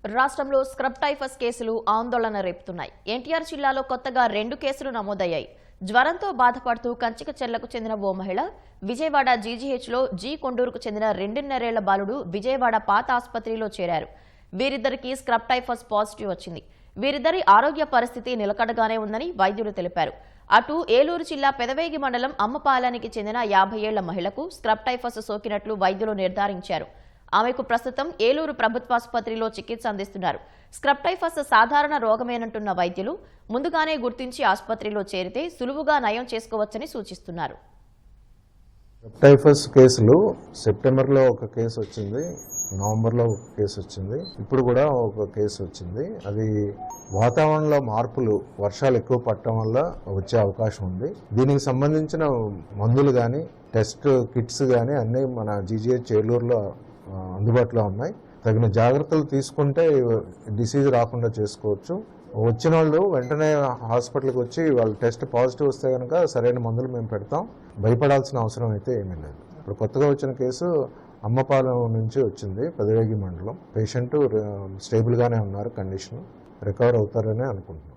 రాష్ట్రంలో scrub typhus కేసులు ఆందోళన రేపుతున్నాయి. ఎన్టీఆర్ జిల్లాలో కొత్తగా 2 కేసులు నమోదయ్యాయి. జ్వరంతో బాధపడుతూ కంచికచెర్లకు చెందిన ఓ మహిళ, విజయవాడ జీజీహెచ్లో కొండూరుకు చెందిన 2.5 ఏళ్ల బాలుడు విజయవాడ పాత ఆసుపత్రిలో చేరారు. వీరిద్దరికీ స్క్రబ్ టైఫస్ పాజిటివ్ వచ్చింది. వీరిద్దరి ఆరోగ్య పరిస్థితి నిలకడగానే ఉందని వైద్యులు తెలిపారు. అటు ఏలూరు జిల్లా పెదవేగి మండలం అమ్మపాలానికి చెందిన 50 ఏళ్ల మహిళకు స్క్రబ్ టైఫస్ సోకినట్లు వైద్యులు నిర్ధారించారు. ఆమెకు ప్రస్తుతం ఏలూరు ప్రభుత్వాసుపత్రిలో చికిత్స అందిస్తున్నారు. స్క్రబ్ టైఫస్ సాధారణ రోగమేనంటున్న వైద్యులు ముందుగానే గుర్తించి ఆసుపత్రిలో చేరితే సులువుగా నయం చేసుకోవచ్చని సూచిస్తున్నారు. టైఫస్ కేసులు సెప్టెంబర్లో ఒక కేసు వచ్చింది, నవంబర్లో ఒక కేసు వచ్చింది, ఇప్పుడు కూడా ఒక కేసు వచ్చింది. అది వాతావరణంలో మార్పులు, వర్షాలు ఎక్కువ పడటం వల్ల వచ్చే అవకాశం ఉంది. దీనికి సంబంధించిన మందులు కానీ టెస్ట్ కిట్స్ కానీ అన్నీ మన జీజీహెచ్ ఏలూరులో అందుబాటులో ఉన్నాయి. తగిన జాగ్రత్తలు తీసుకుంటే డిసీజ్ రాకుండా చేసుకోవచ్చు. వచ్చిన వాళ్ళు వెంటనే హాస్పిటల్కి వచ్చి వాళ్ళు టెస్ట్ పాజిటివ్ వస్తే కనుక సరైన మందులు మేము పెడతాం. భయపడాల్సిన అవసరం అయితే ఏమీ లేదు. ఇప్పుడు కొత్తగా వచ్చిన కేసు అమ్మపాలెం నుంచి వచ్చింది, పెదవేగి మండలం. పేషెంట్ స్టేబుల్గానే ఉన్నారు, కండిషన్ రికవర్ అవుతారని అనుకుంటున్నాం.